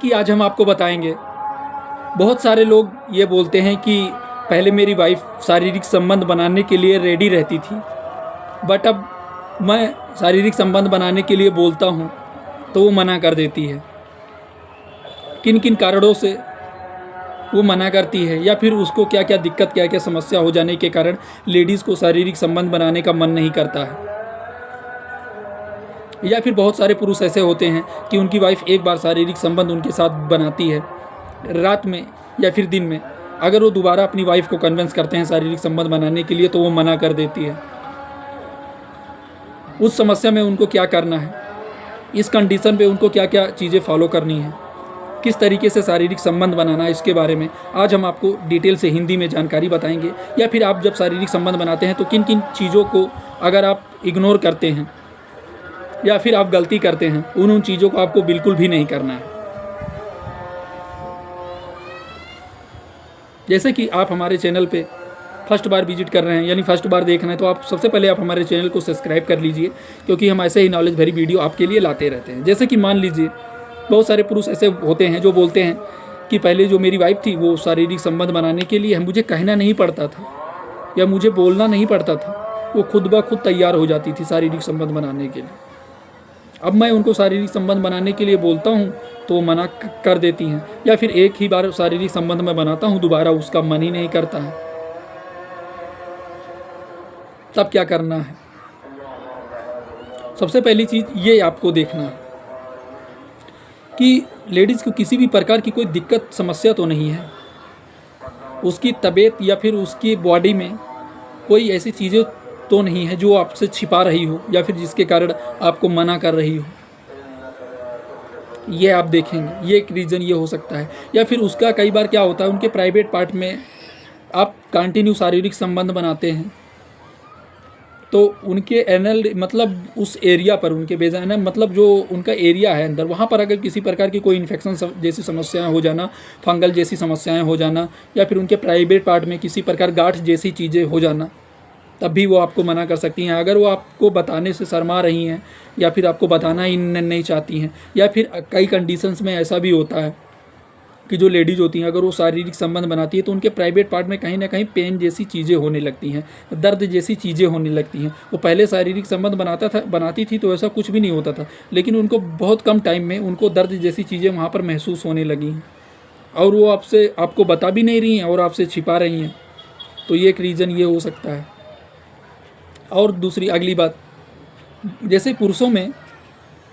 कि आज हम आपको बताएंगे, बहुत सारे लोग ये बोलते हैं कि पहले मेरी वाइफ शारीरिक संबंध बनाने के लिए रेडी रहती थी, बट अब मैं शारीरिक संबंध बनाने के लिए बोलता हूँ तो वो मना कर देती है। किन किन कारणों से वो मना करती है, या फिर उसको क्या क्या दिक्कत, क्या क्या समस्या हो जाने के कारण लेडीज़ को शारीरिक संबंध बनाने का मन नहीं करता है। या फिर बहुत सारे पुरुष ऐसे होते हैं कि उनकी वाइफ एक बार शारीरिक संबंध उनके साथ बनाती है रात में या फिर दिन में, अगर वो दोबारा अपनी वाइफ को कन्विंस करते हैं शारीरिक संबंध बनाने के लिए तो वो मना कर देती है। उस समस्या में उनको क्या करना है, इस कंडीशन पे उनको क्या क्या चीज़ें फॉलो करनी है, किस तरीके से शारीरिक संबंध बनाना है, इसके बारे में आज हम आपको डिटेल से हिंदी में जानकारी बताएंगे। या फिर आप जब शारीरिक संबंध बनाते हैं तो किन किन चीज़ों को अगर आप इग्नोर करते हैं या फिर आप गलती करते हैं, उन चीज़ों को आपको बिल्कुल भी नहीं करना है। जैसे कि आप हमारे चैनल पे फर्स्ट बार विजिट कर रहे हैं, यानी फर्स्ट बार देख रहे हैं, तो आप सबसे पहले आप हमारे चैनल को सब्सक्राइब कर लीजिए, क्योंकि हम ऐसे ही नॉलेज भरी वीडियो आपके लिए लाते रहते हैं। जैसे कि मान लीजिए बहुत सारे पुरुष ऐसे होते हैं जो बोलते हैं कि पहले जो मेरी वाइफ थी वो शारीरिक संबंध बनाने के लिए मुझे कहना नहीं पड़ता था या मुझे बोलना नहीं पड़ता था, वो खुद ब खुद तैयार हो जाती थी शारीरिक संबंध बनाने के लिए। अब मैं उनको शारीरिक संबंध बनाने के लिए बोलता हूँ तो वो मना कर देती हैं, या फिर एक ही बार शारीरिक संबंध मैं बनाता हूँ दोबारा उसका मन ही नहीं करता है। तब क्या करना है? सबसे पहली चीज़ ये आपको देखना है कि लेडीज़ को किसी भी प्रकार की कोई दिक्कत समस्या तो नहीं है, उसकी तबीयत या फिर उसकी बॉडी में कोई ऐसी चीज़ें तो नहीं है जो आपसे छिपा रही हो या फिर जिसके कारण आपको मना कर रही हो। ये आप देखेंगे, ये एक रीज़न ये हो सकता है। या फिर उसका कई बार क्या होता है, उनके प्राइवेट पार्ट में आप कंटिन्यू शारीरिक संबंध बनाते हैं तो उनके एनल मतलब उस एरिया पर, उनके बेजाना मतलब जो उनका एरिया है अंदर, वहाँ पर अगर किसी प्रकार की कोई इन्फेक्शन जैसी समस्याएं हो जाना, फंगल जैसी समस्याएं हो जाना, या फिर उनके प्राइवेट पार्ट में किसी प्रकार गांठ जैसी चीज़ें हो जाना, तब भी वो आपको मना कर सकती हैं। अगर वो आपको बताने से शर्मा रही हैं या फिर आपको बताना ही नहीं चाहती हैं, या फिर कई कंडीशंस में ऐसा भी होता है कि जो लेडीज़ होती हैं अगर वो शारीरिक संबंध बनाती है तो उनके प्राइवेट पार्ट में कहीं ना कहीं पेन जैसी चीज़ें होने लगती हैं, दर्द जैसी चीज़ें होने लगती हैं। वो पहले शारीरिक संबंध बनाती थी तो ऐसा कुछ भी नहीं होता था, लेकिन उनको बहुत कम टाइम में उनको दर्द जैसी चीज़ें वहाँ पर महसूस होने लगी हैं और वो आपको बता भी नहीं रही हैं और आपसे छिपा रही हैं। तो ये एक रीज़न ये हो सकता है। और दूसरी अगली बात, जैसे पुरुषों में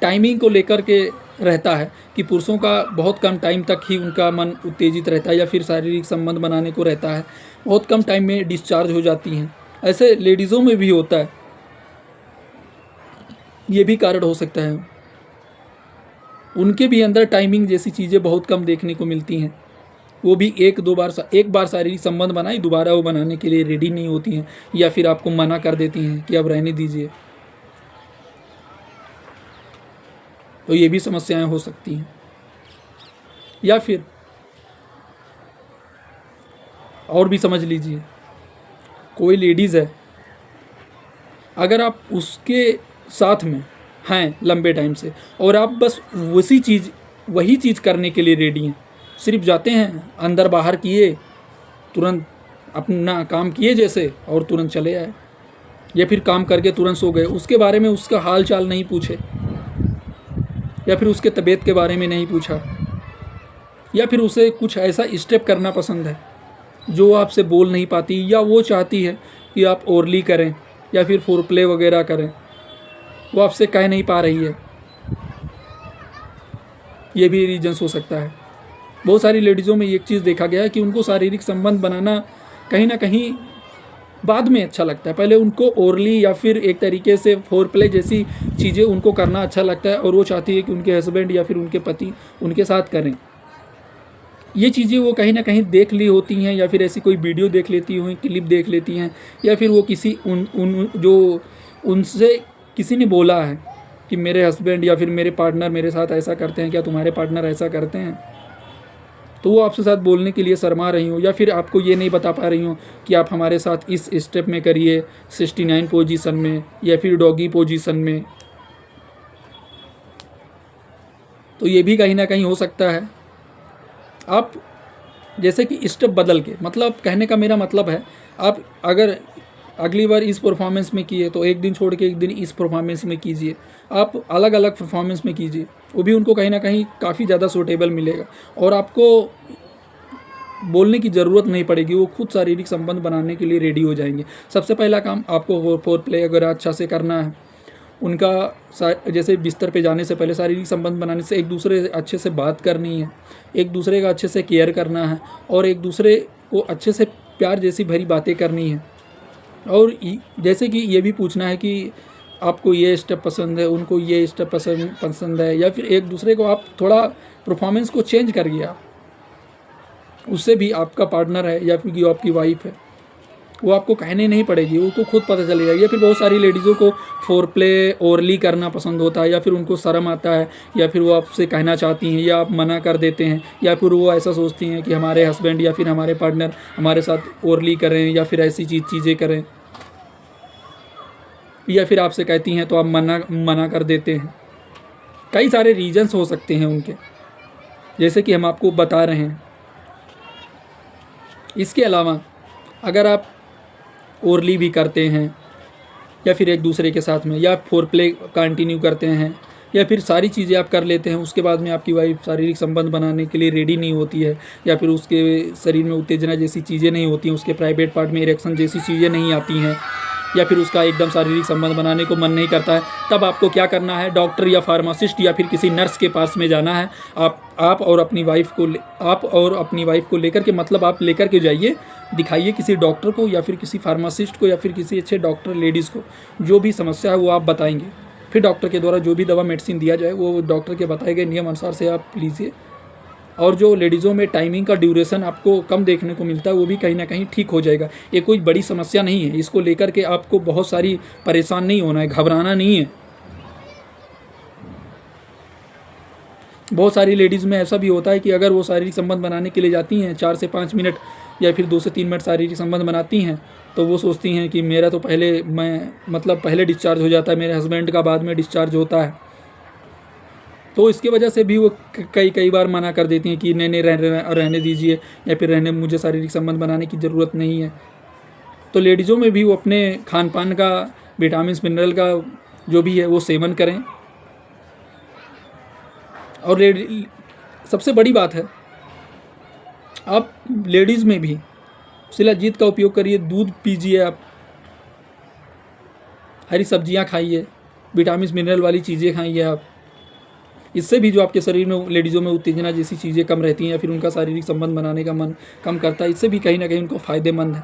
टाइमिंग को लेकर के रहता है कि पुरुषों का बहुत कम टाइम तक ही उनका मन उत्तेजित रहता है या फिर शारीरिक संबंध बनाने को रहता है, बहुत कम टाइम में डिस्चार्ज हो जाती हैं। ऐसे लेडीज़ों में भी होता है, ये भी कारण हो सकता है। उनके भी अंदर टाइमिंग जैसी चीज़ें बहुत कम देखने को मिलती हैं। वो भी एक बार शारीरिक संबंध बनाई, दोबारा वो बनाने के लिए रेडी नहीं होती हैं या फिर आपको मना कर देती हैं कि अब रहने दीजिए। तो ये भी समस्याएं हो सकती हैं। या फिर और भी समझ लीजिए, कोई लेडीज़ है, अगर आप उसके साथ में हैं लंबे टाइम से और आप बस वही चीज़ करने के लिए रेडी हैं, सिर्फ जाते हैं अंदर बाहर किए, तुरंत अपना काम किए जैसे और तुरंत चले आए, या फिर काम करके तुरंत सो गए, उसके बारे में उसका हाल चाल नहीं पूछे या फिर उसके तबीयत के बारे में नहीं पूछा, या फिर उसे कुछ ऐसा स्टेप करना पसंद है जो आपसे बोल नहीं पाती, या वो चाहती है कि आप ओरली करें या फिर फोरप्ले वगैरह करें, वो आपसे कह नहीं पा रही है, ये भी रीजन्स हो सकता है। बहुत सारी लेडीज़ों में एक चीज़ देखा गया है कि उनको शारीरिक संबंध बनाना कहीं ना कहीं बाद में अच्छा लगता है, पहले उनको ओरली या फिर एक तरीके से फोरप्ले जैसी चीज़ें उनको करना अच्छा लगता है और वो चाहती है कि उनके हस्बैंड या फिर उनके पति उनके साथ करें। ये चीज़ें वो कहीं ना कहीं देख ली होती हैं, या फिर ऐसी कोई वीडियो देख लेती हुई, क्लिप देख लेती हैं, या फिर वो किसी उनसे किसी ने बोला है कि मेरे हस्बैंड या फिर मेरे पार्टनर मेरे साथ ऐसा करते हैं, क्या तुम्हारे पार्टनर ऐसा करते हैं? तो वो आपसे साथ बोलने के लिए शर्मा रही हो, या फिर आपको ये नहीं बता पा रही हो कि आप हमारे साथ इस स्टेप में करिए, 69 पोजीशन में या फिर डॉगी पोजीशन में। तो ये भी कहीं ना कहीं हो सकता है आप जैसे कि स्टेप बदल के, मतलब कहने का मेरा मतलब है, आप अगर अगली बार इस परफॉर्मेंस में किए तो एक दिन छोड़ के एक दिन इस परफॉर्मेंस में कीजिए, आप अलग अलग परफॉर्मेंस में कीजिए, वो भी उनको कहीं ना कहीं काफ़ी ज़्यादा सूटेबल मिलेगा और आपको बोलने की ज़रूरत नहीं पड़ेगी, वो खुद शारीरिक संबंध बनाने के लिए रेडी हो जाएंगे। सबसे पहला काम आपको फोर प्ले अगर अच्छा से करना है, उनका जैसे बिस्तर पे जाने से पहले शारीरिक संबंध बनाने से एक दूसरे से अच्छे से बात करनी है, एक दूसरे का अच्छे से केयर करना है और एक दूसरे को अच्छे से प्यार जैसी भरी बातें करनी है। और जैसे कि ये भी पूछना है कि आपको ये स्टेप पसंद है, उनको ये स्टेप पसंद है, या फिर एक दूसरे को आप थोड़ा परफॉर्मेंस को चेंज करिए। आप उससे भी आपका पार्टनर है या फिर आपकी वाइफ है, वो आपको कहने नहीं पड़ेगी, उनको खुद पता चलेगा। या फिर बहुत सारी लेडीज़ों को फोर प्ले ओरली करना पसंद होता है, या फिर उनको शर्म आता है, या फिर वो आपसे कहना चाहती हैं या आप मना कर देते हैं, या फिर वो ऐसा सोचती हैं कि हमारे हस्बैंड या फिर हमारे पार्टनर हमारे साथ ओरली करें या फिर ऐसी चीज़ें करें, या फिर आपसे कहती हैं तो आप मना कर देते हैं। कई सारे रीजंस हो सकते हैं उनके, जैसे कि हम आपको बता रहे हैं। इसके अलावा अगर आप ओरली भी करते हैं या फिर एक दूसरे के साथ में, या फोर प्ले कंटिन्यू करते हैं, या फिर सारी चीज़ें आप कर लेते हैं, उसके बाद में आपकी वाइफ शारीरिक संबंध बनाने के लिए रेडी नहीं होती है, या फिर उसके शरीर में उत्तेजना जैसी चीज़ें नहीं होती हैं, उसके प्राइवेट पार्ट में इरेक्शन जैसी चीज़ें नहीं आती हैं, या फिर उसका एकदम शारीरिक संबंध बनाने को मन नहीं करता है, तब आपको क्या करना है, डॉक्टर या फार्मासिस्ट या फिर किसी नर्स के पास में जाना है। आप और अपनी वाइफ को लेकर के, मतलब आप लेकर के जाइए, दिखाइए किसी डॉक्टर को या फिर किसी फार्मासिस्ट को या फिर किसी अच्छे डॉक्टर लेडीज़ को। जो भी समस्या है वो आप बताएंगे, फिर डॉक्टर के द्वारा जो भी दवा मेडिसिन दिया जाए वो डॉक्टर के बताए गए नियम अनुसार से आप लीजिए। और जो लेडीज़ों में टाइमिंग का ड्यूरेशन आपको कम देखने को मिलता है वो भी कहीं ना कहीं ठीक हो जाएगा। ये कोई बड़ी समस्या नहीं है, इसको लेकर के आपको बहुत सारी परेशान नहीं होना है, घबराना नहीं है। बहुत सारी लेडीज़ में ऐसा भी होता है कि अगर वो शारीरिक संबंध बनाने के लिए जाती हैं 4 से 5 मिनट या फिर 2 से 3 मिनट शारीरिक संबंध बनाती हैं, तो वो सोचती हैं कि मेरा तो पहले डिस्चार्ज हो जाता है, मेरे हस्बैंड का बाद में डिस्चार्ज होता है। तो इसकी वजह से भी वो कई बार मना कर देती हैं कि नहीं रहने दीजिए, या फिर मुझे शारीरिक संबंध बनाने की ज़रूरत नहीं है। तो लेडीज़ों में भी वो अपने खान पान का, विटामिन मिनरल का जो भी है वो सेवन करें। और सबसे बड़ी बात है, आप लेडीज़ में भी शिलाजीत का उपयोग करिए, दूध पीजिए, आप हरी सब्जियां खाइए, विटामिन मिनरल वाली चीज़ें खाइए आप। इससे भी जो आपके शरीर में लेडीज़ों में उत्तेजना जैसी चीज़ें कम रहती हैं या फिर उनका शारीरिक संबंध बनाने का मन कम करता है, इससे भी कहीं ना कहीं उनको फ़ायदेमंद है।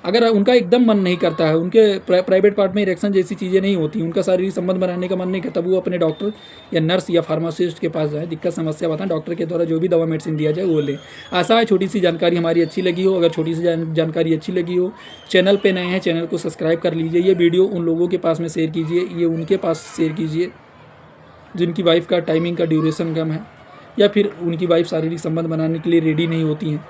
अगर उनका एकदम मन नहीं करता है, उनके प्राइवेट पार्ट में इरेक्शन जैसी चीज़ें नहीं होती, उनका शारीरिक संबंध बनाने का मन नहीं करता, वो अपने डॉक्टर या नर्स या फार्मासिस्ट के पास जाए, दिक्कत समस्या बताएं, डॉक्टर के द्वारा जो भी दवा मेडिसिन दिया जाए वो लें। आशा है छोटी सी जानकारी हमारी अच्छी लगी हो। अगर छोटी सी जानकारी अच्छी लगी हो, चैनल पे नए हैं, चैनल को सब्सक्राइब कर लीजिए। ये वीडियो उन लोगों के पास में शेयर कीजिए, ये उनके पास शेयर कीजिए जिनकी वाइफ का टाइमिंग का ड्यूरेशन कम है, या फिर उनकी वाइफ शारीरिक संबंध बनाने के लिए रेडी नहीं होती हैं।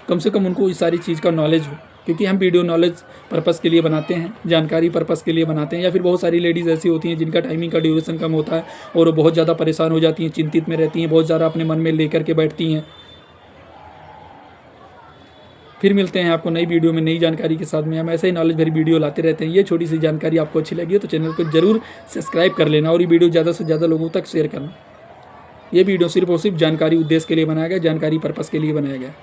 कम से कम उनको इस सारी चीज़ का नॉलेज हो, क्योंकि हम वीडियो नॉलेज पर्पज़ के लिए बनाते हैं, जानकारी पर्पज़ के लिए बनाते हैं। या फिर बहुत सारी लेडीज़ ऐसी होती हैं जिनका टाइमिंग का ड्यूरेशन कम होता है और वो बहुत ज़्यादा परेशान हो जाती हैं, चिंतित में रहती हैं, बहुत ज़्यादा अपने मन में लेकर के बैठती हैं। फिर मिलते हैं आपको नई वीडियो में नई जानकारी के साथ में। हम ऐसे ही नॉलेज भरी वीडियो लाते रहते हैं। ये छोटी सी जानकारी आपको अच्छी लगी है तो चैनल को जरूर सब्सक्राइब कर लेना और ये वीडियो ज़्यादा से ज़्यादा लोगों तक शेयर करना। ये वीडियो सिर्फ और सिर्फ जानकारी उद्देश्य के लिए बनाया गया, जानकारी पर्पज़ के लिए बनाया गया।